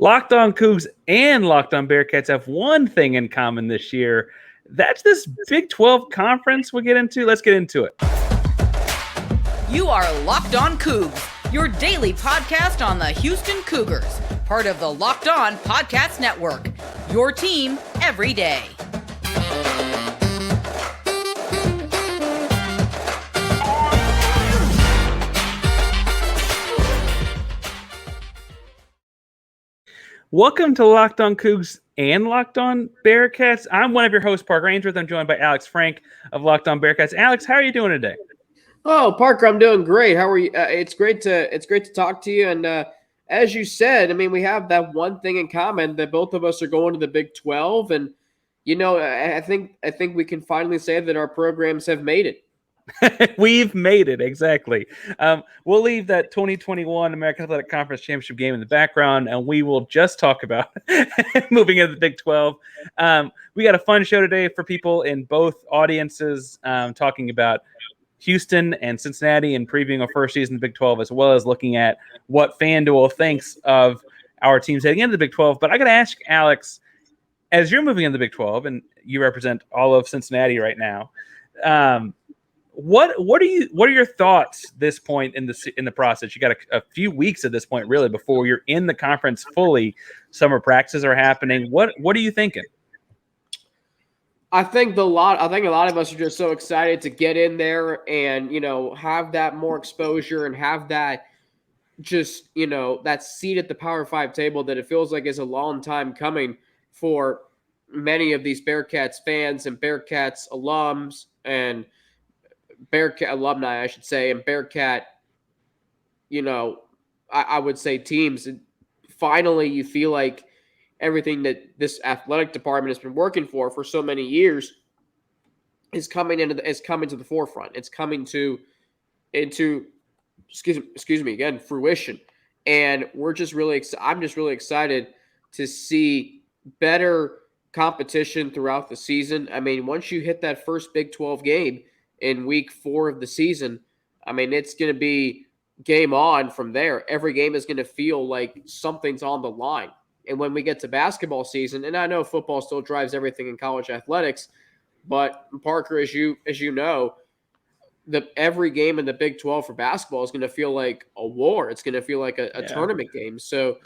Locked On Coogs and Locked On Bearcats have one thing in common this year. That's this Big 12 conference we'll get into. Let's get into it. You are Locked On Coogs, your daily podcast on the Houston Cougars, part of the Locked On Podcast Network, your team every day. Welcome to Locked On Coogs and Locked On Bearcats. I'm one of your hosts, Parker Ainsworth. I'm joined by Alex Frank of Locked On Bearcats. Alex, how are you doing today? Oh, Parker, I'm doing great. How are you? It's great to talk to you. And as you said, I mean, we have that one thing in common that both of us are going to the Big 12, and I think we can finally say that our programs have made it. We've made it, exactly. We'll leave that 2021 American Athletic Conference Championship game in the background, and we will just talk about moving into the Big 12. We got a fun show today for people in both audiences, talking about Houston and Cincinnati and previewing our first season in the Big 12, as well as looking at what FanDuel thinks of our teams heading into the Big 12. But I got to ask, Alex, as you're moving into the Big 12 and you represent all of Cincinnati right now, what are your thoughts this point in the process? You got a few weeks at this point, really, before you're in the conference fully. Summer practices are happening. What are you thinking? I think a lot of us are just so excited to get in there and have that more exposure and have that just that seat at the Power 5 table that it feels like is a long time coming for many of these Bearcats fans and Bearcats alums and Bearcat alumni, I should say, and Bearcat, I would say teams. And finally, you feel like everything that this athletic department has been working for so many years is coming to the forefront. It's coming into excuse me again, fruition. And I'm just really excited to see better competition throughout the season. I mean, once you hit that first Big 12 game in week 4 of the season, I mean, it's going to be game on from there. Every game is going to feel like something's on the line. And when we get to basketball season, and I know football still drives everything in college athletics, but Parker, as you know, every game in the Big 12 for basketball is going to feel like a war. It's going to feel like a tournament game. So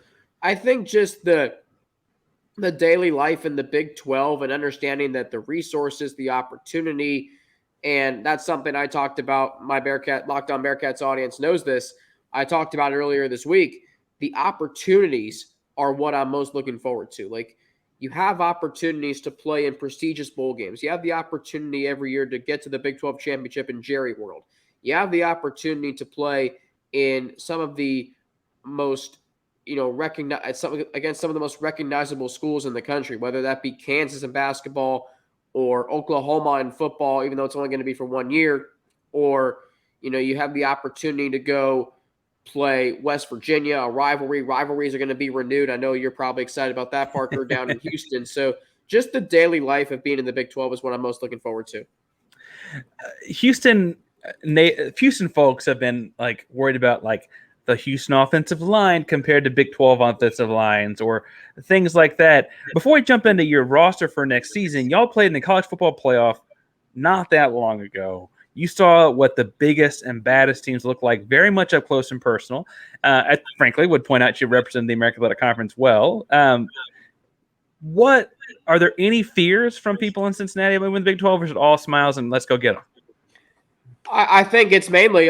I think just the daily life in the Big 12 and understanding that the resources, the opportunity, and that's something I talked about. My Locked On Bearcats audience knows this. I talked about it earlier this week. The opportunities are what I'm most looking forward to. Like, you have opportunities to play in prestigious bowl games. You have the opportunity every year to get to the Big 12 championship in Jerry World. You have the opportunity to play in some of the most, against some of the most recognizable schools in the country, whether that be Kansas in basketball or Oklahoma in football, even though it's only going to be for 1 year, or, you have the opportunity to go play West Virginia, a rivalry. Rivalries are going to be renewed. I know you're probably excited about that, Parker, down in Houston. So just the daily life of being in the Big 12 is what I'm most looking forward to. Houston folks have been worried about the Houston offensive line compared to Big 12 offensive lines or things like that. Before we jump into your roster for next season, y'all played in the college football playoff not that long ago. You saw what the biggest and baddest teams look like very much up close and personal. I frankly would point out you represent the American Athletic Conference well. What are there any fears from people in Cincinnati about winning the Big 12, or is it all smiles and let's go get them? I think it's mainly,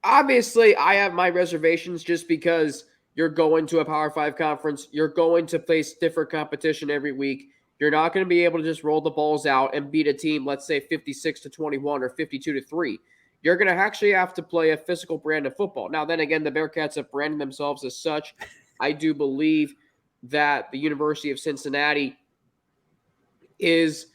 obviously I have my reservations just because you're going to a Power 5 conference. You're going to face different competition every week. You're not going to be able to just roll the balls out and beat a team, let's say 56-21 or 52-3. You're going to actually have to play a physical brand of football. Now, then again, the Bearcats have branded themselves as such. I do believe that the University of Cincinnati is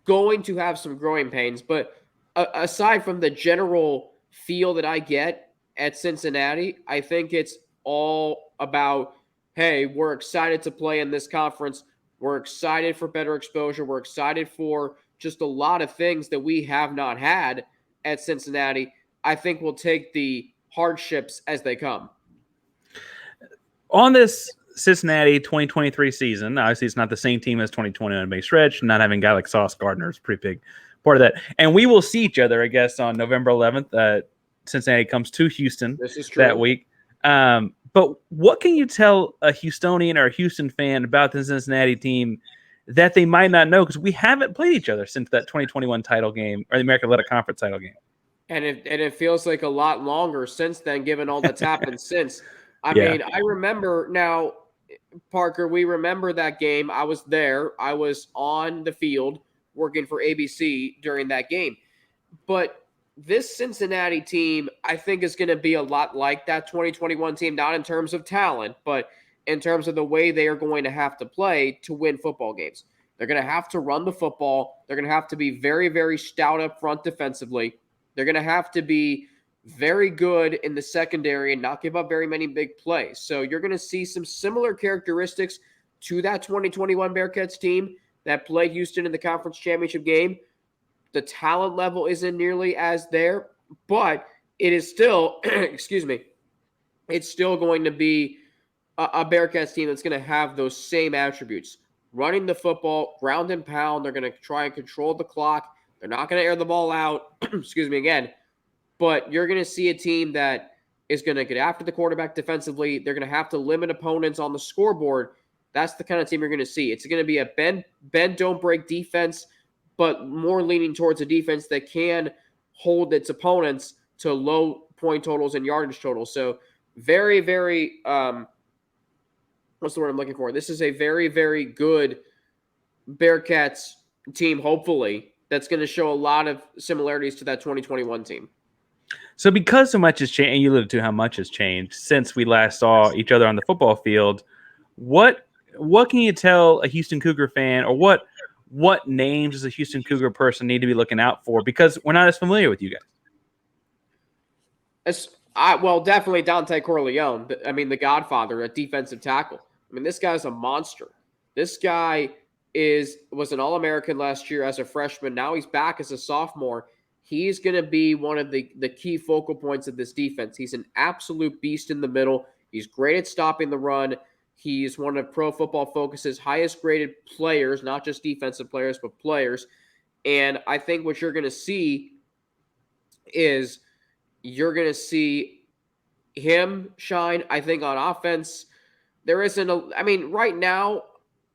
going to have some growing pains. But aside from the general feel that I get at Cincinnati, I think it's all about, hey, we're excited to play in this conference. We're excited for better exposure. We're excited for just a lot of things that we have not had at Cincinnati. I think we'll take the hardships as they come. On this Cincinnati 2023 season. Obviously, it's not the same team as 2020 on a base stretch. Not having a guy like Sauce Gardner is a pretty big part of that. And we will see each other, I guess, on November 11th. Cincinnati comes to Houston that week. But what can you tell a Houstonian or a Houston fan about the Cincinnati team that they might not know? Because we haven't played each other since that 2021 title game or the American Athletic Conference title game. And it feels like a lot longer since then, given all that's happened since. I mean, I remember now, Parker, we remember that game. I was there. I was on the field working for ABC during that game. But this Cincinnati team, I think, is going to be a lot like that 2021 team, not in terms of talent, but in terms of the way they are going to have to play to win football games. They're going to have to run the football. They're going to have to be very, very stout up front defensively. They're going to have to be very good in the secondary and not give up very many big plays. So you're going to see some similar characteristics to that 2021 Bearcats team that played Houston in the conference championship game. The talent level isn't nearly as there, but it is still, excuse me, it's still going to be a Bearcats team that's going to have those same attributes. Running the football, ground and pound. They're going to try and control the clock. They're not going to air the ball out, excuse me again, but you're going to see a team that is going to get after the quarterback defensively. They're going to have to limit opponents on the scoreboard. That's the kind of team you're going to see. It's going to be a bend, don't break defense, but more leaning towards a defense that can hold its opponents to low point totals and yardage totals. So very, very, what's the word I'm looking for? This is a very, very good Bearcats team, hopefully, that's going to show a lot of similarities to that 2021 team. So because so much has changed, and you alluded to how much has changed since we last saw each other on the football field, what can you tell a Houston Cougar fan, or what names does a Houston Cougar person need to be looking out for? Because we're not as familiar with you guys. Well, definitely Dante Corleone. I mean, the Godfather at defensive tackle. I mean, this guy's a monster. This guy was an All-American last year as a freshman. Now he's back as a sophomore. He's going to be one of the key focal points of this defense. He's an absolute beast in the middle. He's great at stopping the run. He's one of Pro Football Focus's highest graded players, not just defensive players, but players. And I think what you're going to see is you're going to see him shine. I think on offense, there isn't right now,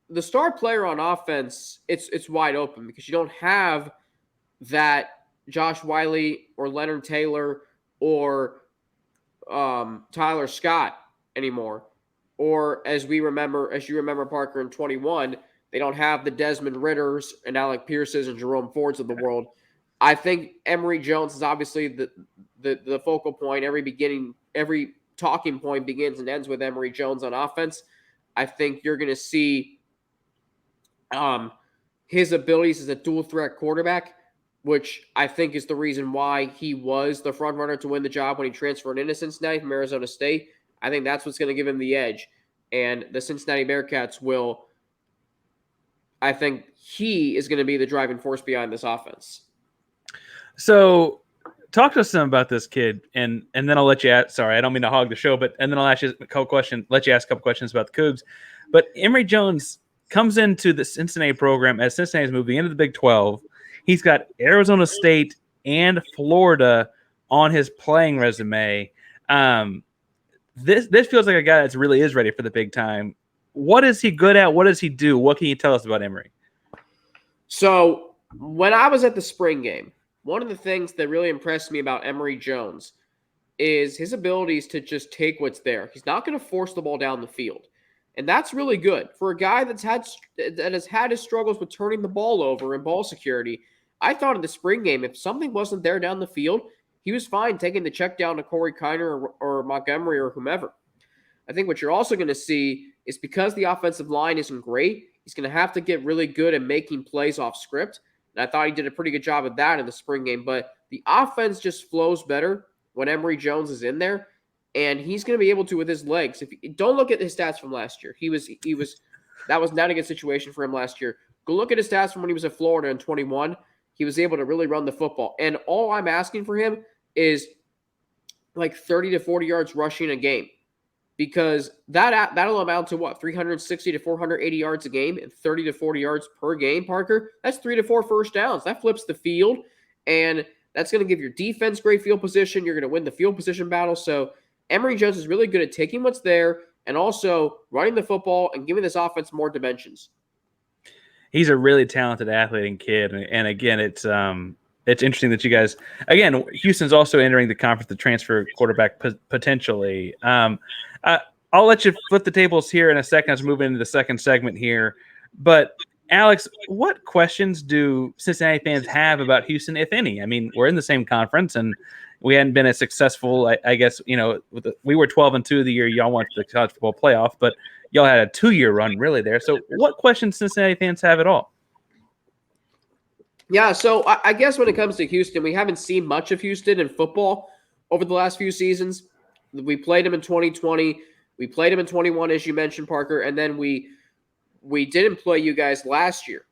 the star player on offense, it's wide open because you don't have that Josh Wiley or Leonard Taylor or Tyler Scott anymore. Or as you remember, Parker, in 21, they don't have the Desmond Ritters and Alec Pierces and Jerome Fords of the world. I think Emory Jones is obviously the focal point. Every talking point begins and ends with Emory Jones on offense. I think you're going to see his abilities as a dual threat quarterback, which I think is the reason why he was the front runner to win the job when he transferred into Cincinnati from Arizona State. I think that's what's going to give him the edge. And the Cincinnati Bearcats I think he is going to be the driving force behind this offense. So talk to us some about this kid, and then I'll let you ask. Sorry, I don't mean to hog the show, and then I'll ask you a couple questions about the Cougs. But Emory Jones comes into the Cincinnati program as Cincinnati's moving into the Big 12. He's got Arizona State and Florida on his playing resume. This feels like a guy that really is ready for the big time. What is he good at? What does he do? What can you tell us about Emory? So when I was at the spring game, one of the things that really impressed me about Emory Jones is his abilities to just take what's there. He's not going to force the ball down the field. And that's really good. For a guy that has had his struggles with turning the ball over and ball security, I thought in the spring game, if something wasn't there down the field, he was fine taking the check down to Corey Kiner or Montgomery or whomever. I think what you're also going to see is because the offensive line isn't great, he's going to have to get really good at making plays off script. And I thought he did a pretty good job of that in the spring game. But the offense just flows better when Emory Jones is in there. And he's going to be able to with his legs. Don't look at his stats from last year. That was not a good situation for him last year. Go look at his stats from when he was at Florida in 21. He was able to really run the football. And all I'm asking for him is like 30 to 40 yards rushing a game. because that'll amount to what, 360 to 480 yards a game and 30 to 40 yards per game, Parker. That's 3 to 4 first downs. That flips the field, and that's going to give your defense great field position. You're going to win the field position battle. So Emory Jones is really good at taking what's there and also running the football and giving this offense more dimensions. He's a really talented athlete and kid, and again, it's interesting that you guys, again, Houston's also entering the conference to transfer quarterback potentially. I'll let you flip the tables here in a second as we move into the second segment here. But, Alex, what questions do Cincinnati fans have about Houston, if any? I mean, we're in the same conference, and we hadn't been as successful, I guess, we were 12-2 the year y'all went to the college football playoff, but y'all had a 2-year run really there. So what questions Cincinnati fans have at all? Yeah, so I guess when it comes to Houston, we haven't seen much of Houston in football over the last few seasons. We played them in 2020. We played them in 21, as you mentioned, Parker, and then we didn't play you guys last year.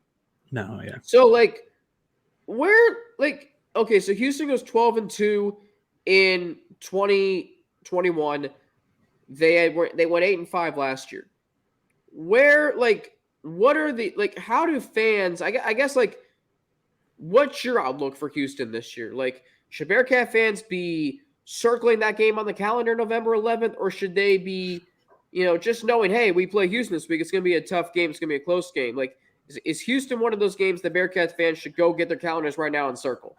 No, yeah. So, okay, so Houston goes 12-2 in 2021. They went 8-5 last year. What are the how do fans? I guess what's your outlook for Houston this year? Should Bearcat fans be circling that game on the calendar November 11th, or should they be, just knowing, hey, we play Houston this week, it's going to be a tough game, it's going to be a close game? Is Houston one of those games that Bearcats fans should go get their calendars right now and circle?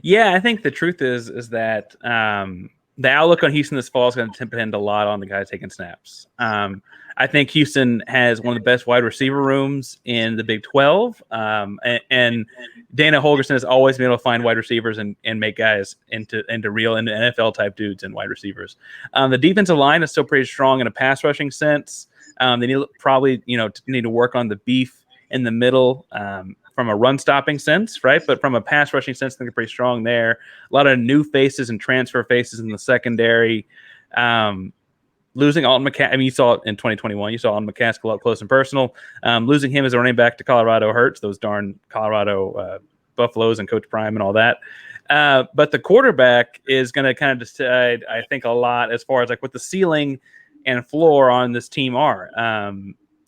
Yeah, I think the truth is that the outlook on Houston this fall is going to depend a lot on the guys taking snaps. I think Houston has one of the best wide receiver rooms in the Big 12, and Dana Holgorsen has always been able to find wide receivers and make guys into NFL type dudes and wide receivers. The defensive line is still pretty strong in a pass rushing sense. They need to work on the beef in the middle from a run stopping sense, right? But from a pass rushing sense, I think they're pretty strong there. A lot of new faces and transfer faces in the secondary. Losing Alton McCaskill, I mean, you saw it in 2021. You saw Alton McCaskill up close and personal. Losing him as a running back to Colorado hurts those darn Colorado Buffaloes and Coach Prime and all that. But the quarterback is going to kind of decide, I think, a lot as far as what the ceiling and floor on this team are.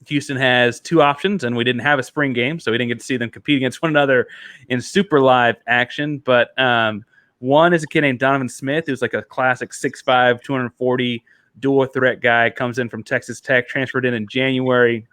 Houston has two options, and we didn't have a spring game, so we didn't get to see them compete against one another in super live action. But one is a kid named Donovan Smith, who's a classic 6'5", 240 dual threat guy, comes in from Texas Tech, transferred in January,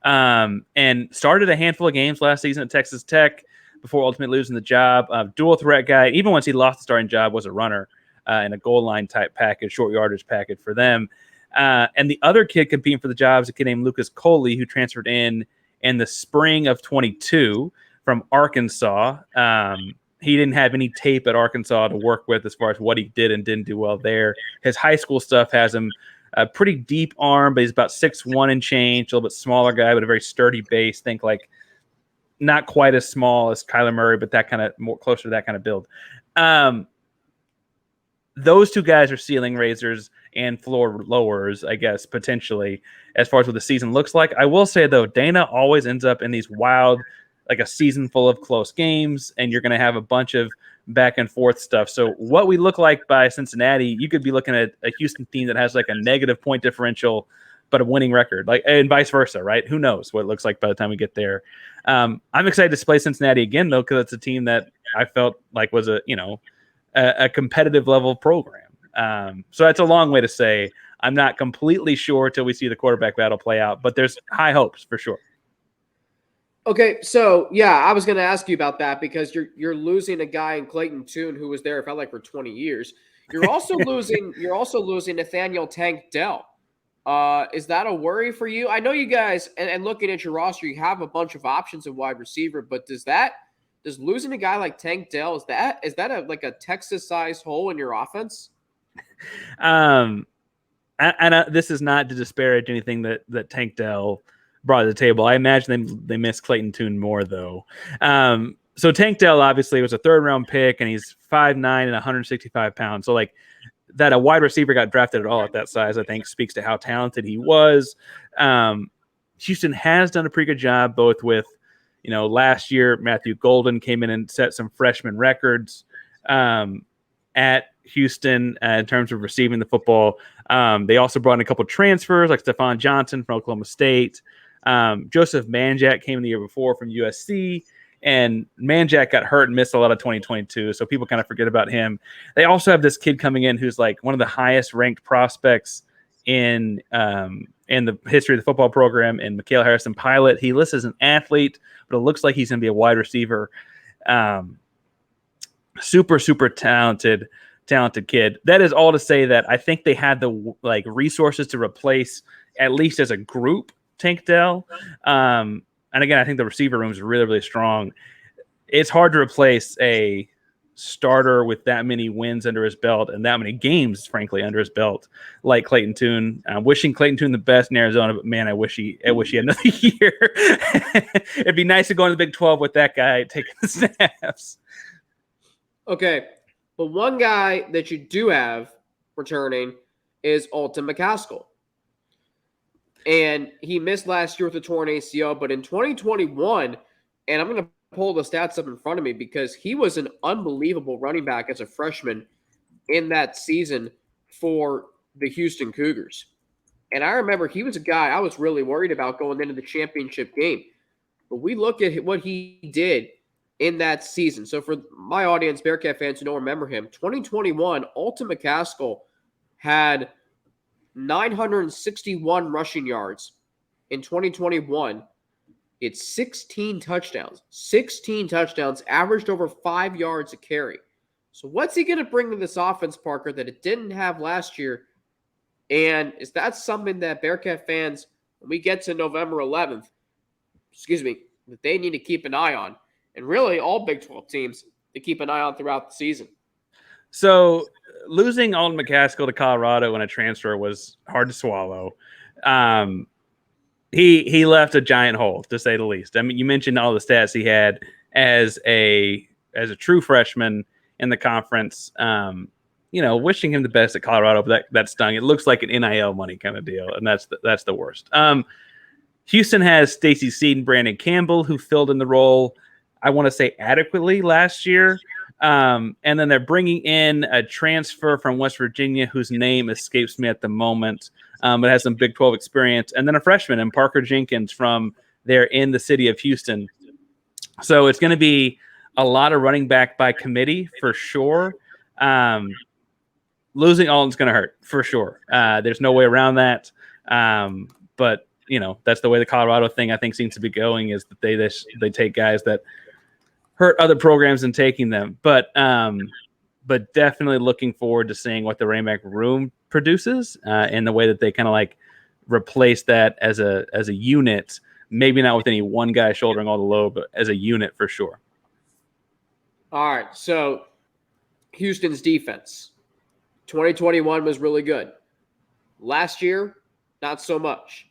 and started a handful of games last season at Texas Tech before ultimately losing the job. Dual threat guy, even once he lost the starting job, was a runner in a goal line type package, short yardage package for them. And the other kid competing for the job is a kid named Lucas Coley, who transferred in the spring of 22 from Arkansas. He didn't have any tape at Arkansas to work with as far as what he did and didn't do well there. His high school stuff has him a pretty deep arm, but he's about 6'1" and change, a little bit smaller guy, but a very sturdy base. Think not quite as small as Kyler Murray, but that kind of more closer to that kind of build. Those two guys are ceiling raisers and floor lowers, I guess, potentially, as far as what the season looks like. I will say, though, Dana always ends up in these wild, a season full of close games, and you're going to have a bunch of back and forth stuff. So what we look like by Cincinnati, you could be looking at a Houston team that has a negative point differential, but a winning record, and vice versa, right? Who knows what it looks like by the time we get there. I'm excited to play Cincinnati again, though, because it's a team that I felt was a competitive level program. So that's a long way to say I'm not completely sure till we see the quarterback battle play out, but there's high hopes for sure. Okay, so yeah, I was going to ask you about that because you're losing a guy in Clayton Tune who was there, it felt like, for 20 years. You're also losing Nathaniel Tank Dell. Is that a worry for you? I know you guys, and looking at your roster, you have a bunch of options at wide receiver, but does losing a guy like Tank Dell, is that a Texas-sized hole in your offense? And this is not to disparage anything that Tank Dell brought to the table. I imagine they miss Clayton Tune more, though. So Tank Dell obviously was a third-round pick, and he's 5'9" and 165 pounds. So that a wide receiver got drafted at all at that size, I think, speaks to how talented he was. Houston has done a pretty good job, both with last year Matthew Golden came in and set some freshman records at Houston in terms of receiving the football. They also brought in a couple transfers like Stephon Johnson from Oklahoma State. Joseph Manjack came the year before from USC, and Manjack got hurt and missed a lot of 2022, so people kind of forget about him. They also have this kid coming in who's like one of the highest ranked prospects in the history of the football program, in Mikael Harrison Pilot. He lists as an athlete, but it looks like he's going to be a wide receiver. Super talented kid. That is all to say that I think they had the resources to replace, at least as a group, Tank Dell. And again, I think the receiver room is really strong. It's hard to replace a starter with that many wins under his belt and that many games, frankly, under his belt, like Clayton Tune. I'm wishing Clayton Tune the best in Arizona, but man, I wish he had another year. It'd be nice to go into the Big 12 with that guy taking the snaps. Okay, but one guy that you do have returning is Alton McCaskill. And he missed last year with a torn ACL, but in 2021, and I'm going to pull the stats up in front of me because he was an unbelievable running back as a freshman in that season for the Houston Cougars. And I remember he was a guy I was really worried about going into the championship game. But we look at what he did in that season. So for my audience, Bearcat fans who don't remember him, 2021, Alton McCaskill had 961 rushing yards in 2021. It's 16 touchdowns. 16 touchdowns, averaged over 5 yards a carry. So what's he going to bring to this offense, Parker, that it didn't have last year? And is that something that Bearcat fans, when we get to November 11th, that they need to keep an eye on? And really, all Big 12 teams to keep an eye on throughout the season. So losing Alton McCaskill to Colorado in a transfer was hard to swallow. He left a giant hole, to say the least. I mean, you mentioned all the stats he had as a true freshman in the conference. Wishing him the best at Colorado, but that stung. It looks like an NIL money kind of deal, and that's the worst. Houston has Stacey Seed and Brandon Campbell, who filled in the role, I want to say, adequately last year. And then they're bringing in a transfer from West Virginia whose name escapes me at the moment, but has some Big 12 experience. And then a freshman in Parker Jenkins from there in the city of Houston. So it's going to be a lot of running back by committee for sure. Losing Alton's going to hurt for sure. There's no way around that. But, that's the way the Colorado thing, I think, seems to be going, is that they take guys that hurt other programs and taking them, but definitely looking forward to seeing what the running back room produces in the way that they kind of replace that as a unit. Maybe not with any one guy shouldering all the load, but as a unit for sure. All right, so Houston's defense, 2021 was really good. Last year, not so much.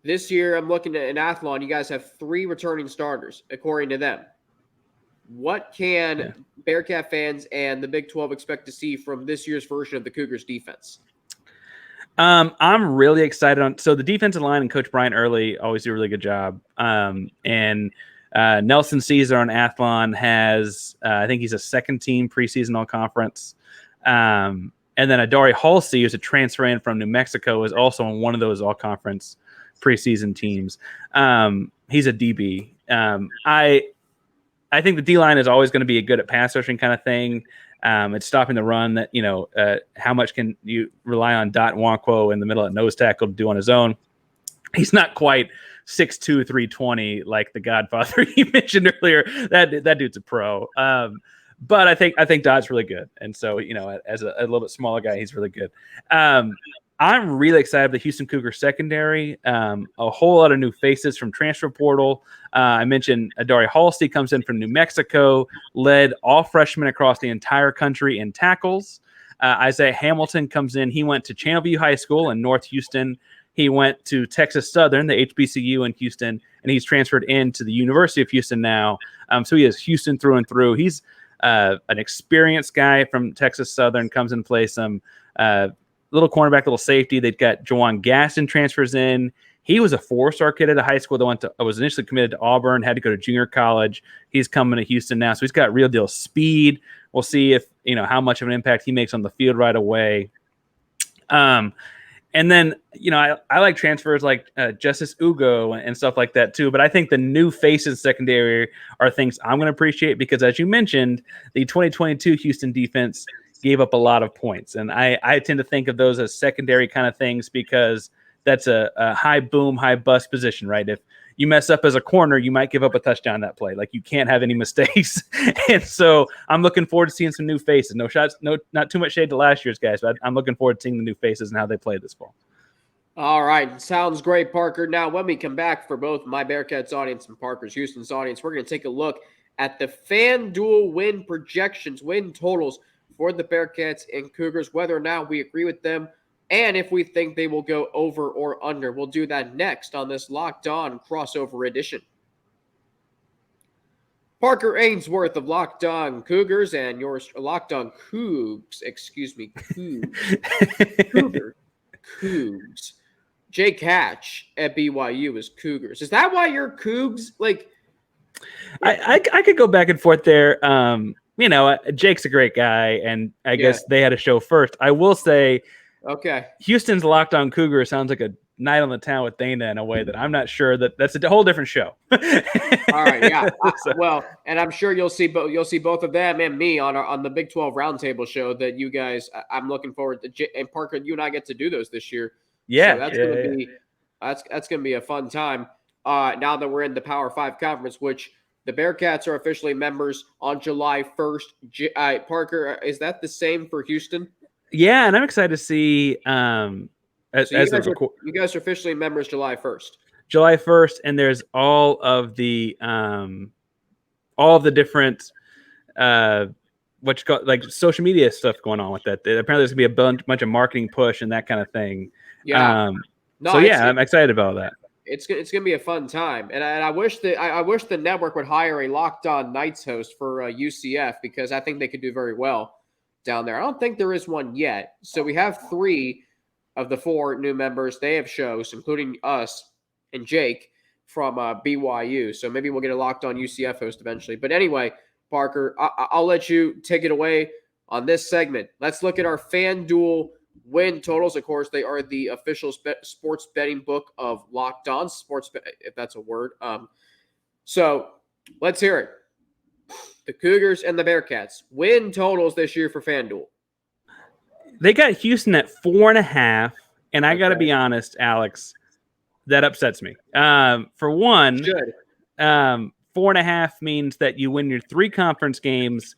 This year, I'm looking at an Athlon. You guys have 3 returning starters, according to them. What can Bearcat fans and the Big 12 expect to see from this year's version of the Cougars defense? I'm really excited so the defensive line and Coach Brian Early always do a really good job. And Nelson Caesar on Athlon has, I think he's a second team preseason all-conference. And then Adari Halsey, who's a transfer in from New Mexico, is also on one of those all-conference preseason teams. He's a DB. I think the D-line is always going to be a good at pass rushing kind of thing. It's stopping the run that, how much can you rely on Dot Nwankwo in the middle at nose tackle to do on his own? He's not quite 6'2", 320 like the Godfather you mentioned earlier. That dude's a pro. But I think Dot's really good. And so, as a little bit smaller guy, he's really good. I'm really excited about the Houston Cougars secondary. A whole lot of new faces from transfer portal. I mentioned Adari Halsey comes in from New Mexico, led all freshmen across the entire country in tackles. Isaiah Hamilton comes in. He went to Channelview High School in North Houston. He went to Texas Southern, the HBCU in Houston, and he's transferred into the University of Houston now. So he is Houston through and through. He's an experienced guy from Texas Southern, comes and plays some little cornerback, little safety. They've got Jawan Gaston transfers in. He was a 4-star kid at a high school that was initially committed to Auburn, had to go to junior college. He's coming to Houston now. So he's got real deal speed, We'll see if, how much of an impact he makes on the field right away. And then, I like transfers like Justice Ugo and stuff like that too. But I think the new faces secondary are things I'm going to appreciate because, as you mentioned, the 2022 Houston defense gave up a lot of points. And I tend to think of those as secondary kind of things because that's a high boom, high bust position, right? If you mess up as a corner, you might give up a touchdown that play. Like, you can't have any mistakes. And so I'm looking forward to seeing some new faces. No shots, not too much shade to last year's guys, but I'm looking forward to seeing the new faces and how they play this fall. All right. Sounds great, Parker. Now, when we come back for both my Bearcats audience and Parker's Houston's audience, we're going to take a look at the FanDuel win projections, win totals for the Bearcats and Cougars, whether or not we agree with them, and if we think they will go over or under. We'll do that next on this Locked On crossover edition. Parker Ainsworth of Locked On Cougars and yours, Locked On Coogs. Excuse me, Coogs. Coogs. Jake Hatch at BYU is Cougars. Is that why you're Cougs? I could go back and forth there. Jake's a great guy, and I guess they had a show first. I will say, okay, Houston's Locked On Cougar sounds like a night on the town with Dana in a way that I'm not sure that's a whole different show. All right, yeah. Well, and I'm sure you'll see both of them and me on the Big 12 Roundtable show that you guys. I'm looking forward to. And Parker, you and I get to do those this year. Yeah, so that's gonna be a fun time. Now that we're in the Power 5 conference, which the Bearcats are officially members on July 1st. Parker, is that the same for Houston? Yeah, and I'm excited to see. You guys are officially members July 1st. July 1st, and there's all of the different what you call like social media stuff going on with that. Apparently, there's gonna be a bunch of marketing push and that kind of thing. Yeah. I'm excited about that. It's gonna be a fun time, and I wish the network would hire a Locked On Nights host for UCF because I think they could do very well down there. I don't think there is one yet. So we have 3 of the 4 new members. They have shows, including us and Jake from BYU. So maybe we'll get a Locked On UCF host eventually. But anyway, Parker, I'll let you take it away on this segment. Let's look at our FanDuel win totals. Of course, they are the official sports betting book of Locked On Sports, if that's a word. So let's hear it. The Cougars and the Bearcats win totals this year for FanDuel. They got Houston at 4.5, and I got to be honest, Alex, that upsets me. For one, 4.5 means that you win your 3 conference games,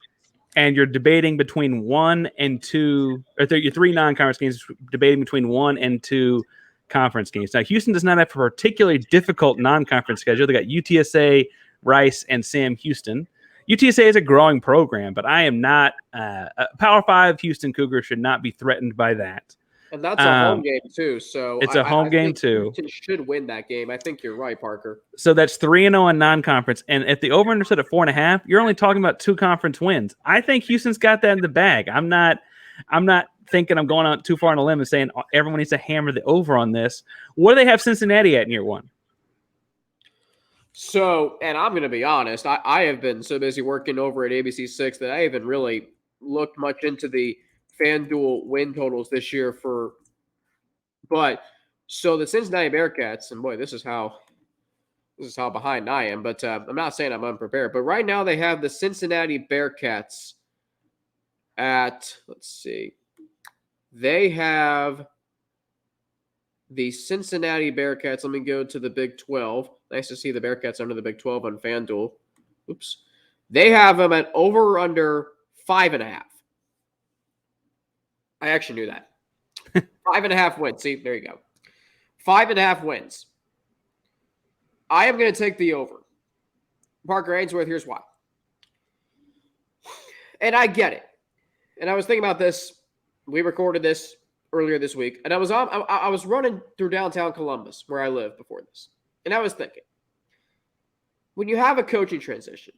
and you're debating between 1 and 2, or your 3 non-conference games, debating between 1 and 2 conference games. Now, Houston does not have a particularly difficult non-conference schedule. They got UTSA, Rice, and Sam Houston. UTSA is a growing program, but I am not Power 5 Houston Cougars should not be threatened by that. And that's a home game too. So it's a home game too. Houston should win that game. I think you're right, Parker. So that's 3-0 in non-conference. And if the over-under set at 4.5, you're only talking about 2 conference wins. I think Houston's got that in the bag. I'm not thinking I'm going out too far on a limb and saying everyone needs to hammer the over on this. What do they have Cincinnati at in year 1? So, and I'm going to be honest, I have been so busy working over at ABC6 that I haven't really looked much into the FanDuel win totals this year so the Cincinnati Bearcats, and boy, this is how behind I am, but I'm not saying I'm unprepared, but right now they have the Cincinnati Bearcats at, let's see, they have the Cincinnati Bearcats. Let me go to the Big 12. Nice to see the Bearcats under the Big 12 on FanDuel. Oops. They have them at over or under 5.5. I actually knew that. 5.5 wins. See, there you go. 5.5 wins. I am going to take the over. Parker Ainsworth, here's why. And I get it. And I was thinking about this. We recorded this earlier this week, and I was running through downtown Columbus, where I lived before this, and I was thinking, when you have a coaching transition,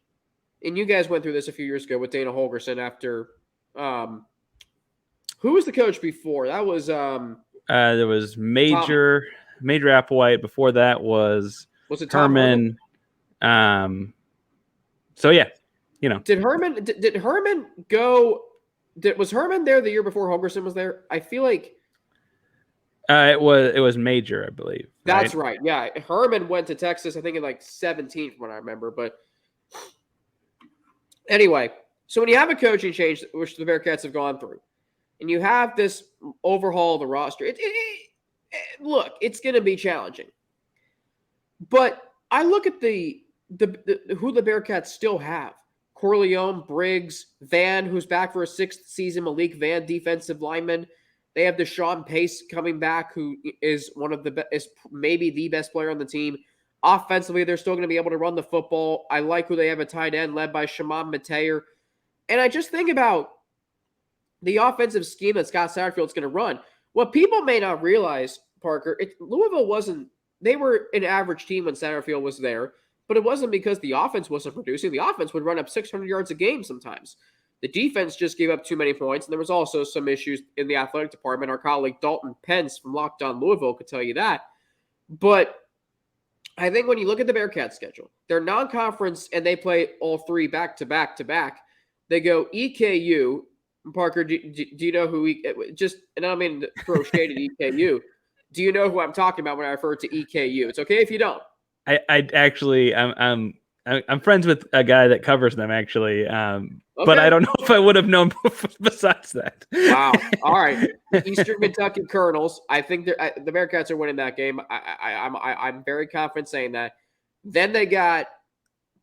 and you guys went through this a few years ago with Dana Holgorsen after, who was the coach before? That was there was Major Applewhite. Before that was it Herman? Tom So yeah, Did Herman go? Was Herman there the year before Holgerson was there? I feel like it was Major, I believe. That's right. Yeah, Herman went to Texas, I think in like 17, from what I remember. But anyway, so when you have a coaching change, which the Bearcats have gone through, and you have this overhaul of the roster, look, it's going to be challenging. But I look at the who the Bearcats still have: Corleone, Briggs, Van, who's back for a 6th season, Malik Van, defensive lineman. They have Deshaun Pace coming back, who is is maybe the best player on the team. Offensively, they're still going to be able to run the football. I like who they have at tight end, led by Shimon Mateer. And I just think about the offensive scheme that Scott Satterfield's going to run. What people may not realize, Parker, Louisville wasn't – they were an average team when Satterfield was there, but it wasn't because the offense wasn't producing. The offense would run up 600 yards a game sometimes. The defense just gave up too many points, and there was also some issues in the athletic department. Our colleague Dalton Pence from Locked On Louisville could tell you that. But I think when you look at the Bearcats schedule, they're non-conference, and they play all 3 back-to-back. They go EKU. Parker, do you know who and I don't mean to throw shade at EKU. Do you know who I'm talking about when I refer to EKU? It's okay if you don't. I actually, I'm friends with a guy that covers them, actually. But I don't know if I would have known besides that. Wow. All right. Eastern Kentucky Colonels. I think the Bearcats are winning that game. I'm very confident saying that. Then they got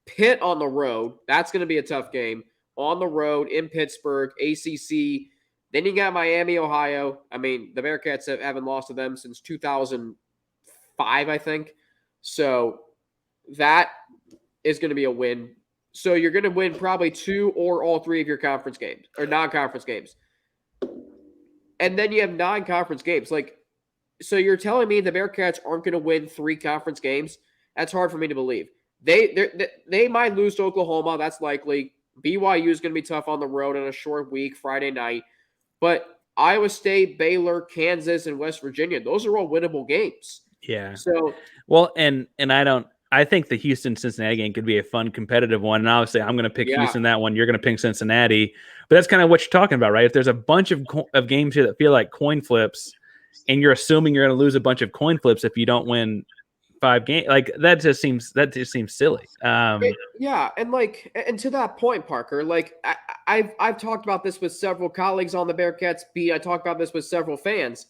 Pitt on the road. That's going to be a tough game. On the road in Pittsburgh, ACC. Then you got Miami, Ohio. I mean, the Bearcats haven't lost to them since 2005, I think. So that is going to be a win. So you're going to win probably 2 or all 3 of your conference games or non-conference games. And then you have non-conference games. So you're telling me the Bearcats aren't going to win 3 conference games? That's hard for me to believe. They might lose to Oklahoma. That's likely. BYU is going to be tough on the road on a short week, Friday night. But Iowa State, Baylor, Kansas, and West Virginia, those are all winnable games. Yeah. So well, and I think the Houston-Cincinnati game could be a fun, competitive one. And obviously, I'm going to pick Houston that one. You're going to pick Cincinnati. But that's kind of what you're talking about, right? If there's a bunch of games here that feel like coin flips, and you're assuming you're going to lose a bunch of coin flips if you don't win 5 games, that just seems silly. And to that point, Parker, I've talked about this with several colleagues on the Bearcats beat. I talked about this with several fans.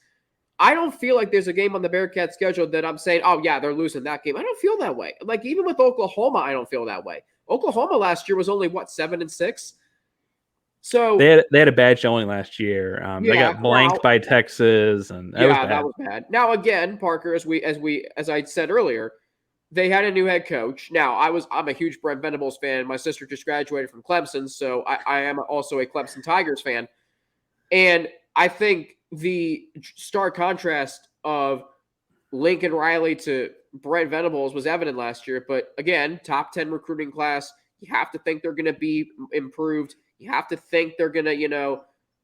I don't feel like there's a game on the Bearcats schedule that I'm saying, oh yeah, they're losing that game. I don't feel that way. Even with Oklahoma, I don't feel that way. Oklahoma last year was only 7-6. So they had a bad showing last year. They got blanked by Texas, and that was bad. Now again, Parker, as I said earlier, they had a new head coach. Now I'm a huge Brent Venables fan. My sister just graduated from Clemson, so I am also a Clemson Tigers fan. And I think the stark contrast of Lincoln Riley to Brent Venables was evident last year. But again, top 10 recruiting class. You have to think they're going to be improved. You have to think they're going to,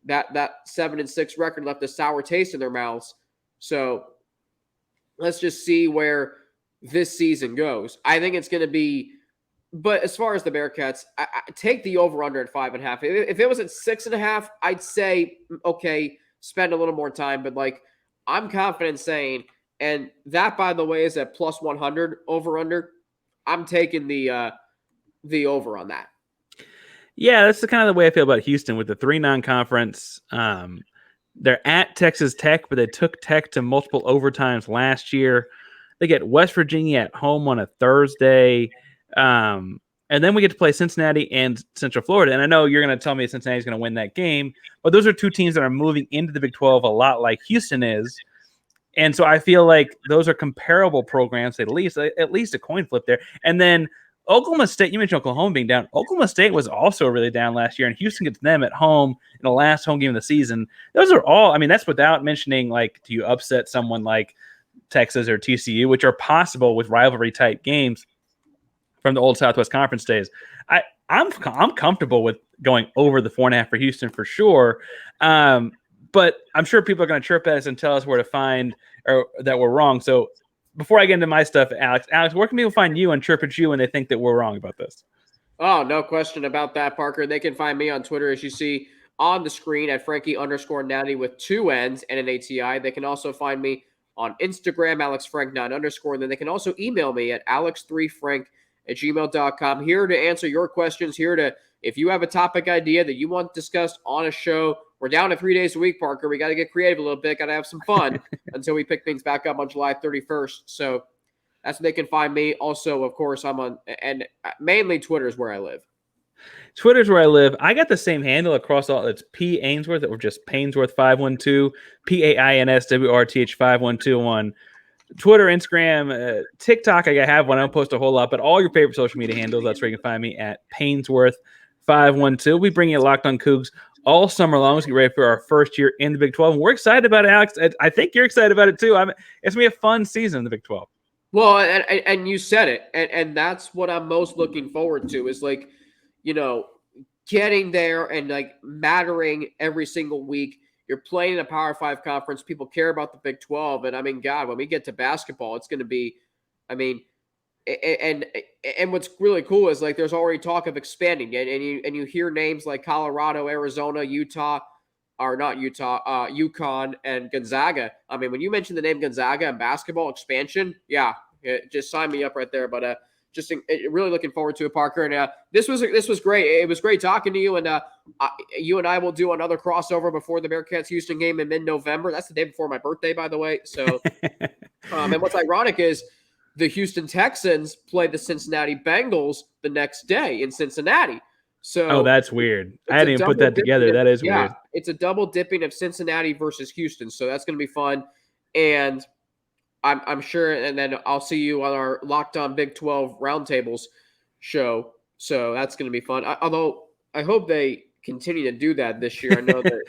that 7-6 record left a sour taste in their mouths. So let's just see where this season goes. I think it's going to be, but as far as the Bearcats, I take the over-under at 5.5. If it was at 6.5, I'd say, okay, spend a little more time. But I'm confident saying, and that, by the way, is at plus 100 over-under. I'm taking the over on that. Yeah, that's the kind of the way I feel about Houston with the 3 non-conference. They're at Texas Tech, but they took Tech to multiple overtimes last year. They get West Virginia at home on a Thursday. And then we get to play Cincinnati and Central Florida. And I know you're going to tell me Cincinnati's going to win that game, but those are 2 teams that are moving into the Big 12 a lot like Houston is. And so I feel like those are comparable programs, at least a coin flip there. And then Oklahoma State, you mentioned Oklahoma being down. Oklahoma State was also really down last year, and Houston gets them at home in the last home game of the season. Those are all, that's without mentioning, do you upset someone like Texas or TCU, which are possible with rivalry-type games from the old Southwest Conference days. I'm comfortable with going over the 4.5 for Houston for sure. But I'm sure people are going to chirp at us and tell us where to find or that we're wrong. So before I get into my stuff, Alex, where can people find you and chirp at you when they think that we're wrong about this? Oh, no question about that, Parker. They can find me on Twitter, as you see on the screen, at Frankie_Natty with 2 N's and an ATI. They can also find me on Instagram, AlexFrank9_. And then they can also email me at alex3frank@gmail.com. Here to answer your questions, if you have a topic idea that you want discussed on a show, we're down to 3 days a week, Parker. We got to get creative a little bit, got to have some fun until we pick things back up on July 31st. So that's where they can find me. Also, of course, I'm on, and mainly Twitter is where I live. Twitter's where I live. I got the same handle across all. It's P Ainsworth or just Painsworth512, PAINSWRTH512 on Twitter, Instagram, TikTok. I have one. I don't post a whole lot, but all your favorite social media handles. That's where you can find me at Painsworth512. We bring you Locked On Coogs all summer long. Let's get ready for our first year in the Big 12. And we're excited about it, Alex. I think you're excited about it too. It's going to be a fun season in the Big 12. Well, and you said it, and that's what I'm most looking forward to is getting there and mattering every single week. You're playing in a Power 5 conference. People care about the Big 12, and God, when we get to basketball, it's going to be, and what's really cool is there's already talk of expanding, and you hear names like Colorado, Arizona, Utah, or not Utah, UConn, and Gonzaga. When you mention the name Gonzaga and basketball expansion, yeah, just sign me up right there. But just really looking forward to it, Parker. And this was great. It was great talking to you. And you and I will do another crossover before the Bearcats Houston game in mid-November. That's the day before my birthday, by the way. So, and what's ironic is the Houston Texans play the Cincinnati Bengals the next day in Cincinnati. So, that's weird. I hadn't even put that together. That is weird. It's a double dipping of Cincinnati versus Houston. So that's going to be fun. And I'm sure, and then I'll see you on our Locked On Big 12 Roundtables show. So that's going to be fun. Although I hope they continue to do that this year. I know that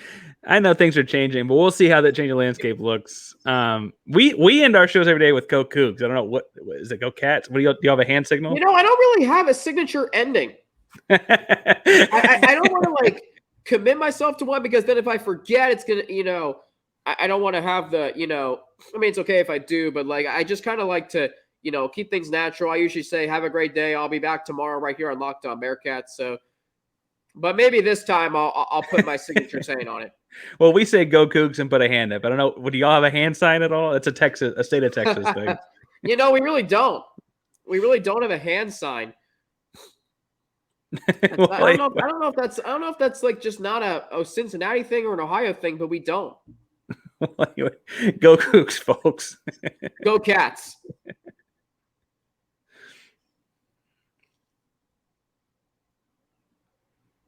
I know things are changing, but we'll see how that changing landscape looks. We end our shows every day with Go Coogs. I don't know what is it. Go Cats. Do you have a hand signal? I don't really have a signature ending. I don't want to commit myself to one because then if I forget, it's gonna, I don't want to have the, it's okay if I do, but I just kind of like to, keep things natural. I usually say, have a great day. I'll be back tomorrow right here on Locked On Bearcats. So, but maybe this time I'll put my signature saying on it. Well, we say Go Cougs and put a hand up. I don't know. Do y'all have a hand sign at all? It's a state of Texas thing. We really don't. We really don't have a hand sign. I don't know if that's just not a Cincinnati thing or an Ohio thing, but we don't. Well, anyway, Go Cougs, folks. Go Cats.